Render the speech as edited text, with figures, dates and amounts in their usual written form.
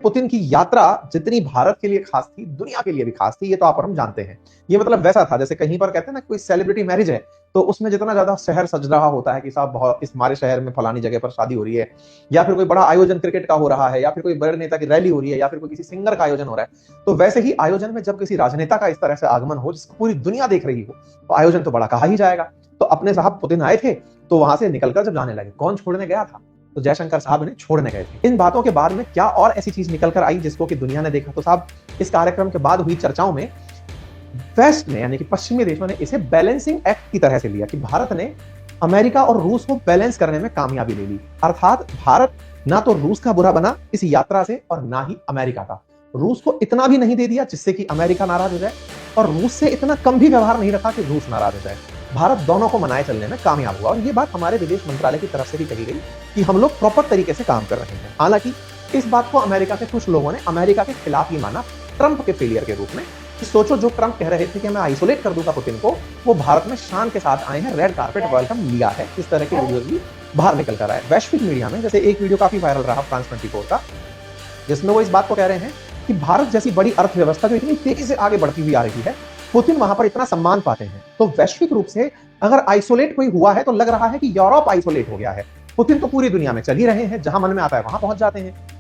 Putin की यात्रा जितनी भारत के लिए खास थी, दुनिया के लिए भी खास थी, ये तो आप और हम जानते हैं। ये मतलब वैसा था जैसे कहीं पर कहते हैं ना कोई सेलिब्रिटी मैरिज है, तो उसमें जितना ज्यादा शहर सज रहा होता है कि साहब बहुत इस हमारे शहर में फलानी जगह पर शादी हो रही है, या फिर कोई बड़ा आयोजन क्रिकेट का हो रहा है, या फिर कोई बड़े नेता की रैली हो रही है, या फिर कोई किसी सिंगर का आयोजन हो रहा है, तो वैसे ही आयोजन में जब किसी राजनेता का इस तरह से आगमन हो जिसको पूरी दुनिया देख रही हो, तो आयोजन तो बड़ा कहा ही जाएगा। तो अपने साहब पुतिन आए थे, तो वहां से निकलकर जब जाने लगे, कौन छोड़ने गया था? तो जयशंकर साहब इन्हें छोड़ने गए थे। इन बातों के बाद में क्या और ऐसी चीज निकल कर आई जिसको कि दुनिया ने देखा? तो साहब इस कार्यक्रम के बाद हुई चर्चाओं में वेस्ट ने यानी कि पश्चिमी देशों ने इसे बैलेंसिंग एक्ट की तरह से लिया कि भारत ने अमेरिका और रूस को बैलेंस करने में कामयाबी ले ली। अर्थात भारत ना तो रूस का बुरा बना इस यात्रा से और ना ही अमेरिका का। रूस को इतना भी नहीं दे दिया जिससे कि अमेरिका नाराज हो जाए, और रूस से इतना कम भी व्यवहार नहीं रखा कि रूस नाराज हो जाए। भारत दोनों को मनाए चलने में कामयाब हुआ, और ये बात हमारे विदेश मंत्रालय की तरफ से भी कही गई कि हम लोग प्रॉपर तरीके से काम कर रहे हैं। हालांकि इस बात को अमेरिका के कुछ लोगों ने अमेरिका के खिलाफ ही माना, ट्रंप के फेलियर के रूप में। सोचो, जो ट्रंप कह रहे थे कि मैं आइसोलेट कर दूंगा पुतिन को, वो भारत में शान के साथ आए हैं, रेड कार्पेट वेलकम लिया है। इस तरह के वीडियोस भी बाहर निकल कर आए वैश्विक मीडिया में। जैसे एक वीडियो काफी वायरल रहा फ्रांस 24 का, जिसमें वो इस बात को कह रहे हैं कि भारत जैसी बड़ी अर्थव्यवस्था जो इतनी तेजी से आगे बढ़ती हुई आ रही है, पुतिन वहां पर इतना सम्मान पाते हैं, तो वैश्विक रूप से अगर आइसोलेट कोई हुआ है तो लग रहा है कि यूरोप आइसोलेट हो गया है। पुतिन तो पूरी दुनिया में चल ही रहे हैं, जहां मन में आता है वहां पहुंच जाते हैं।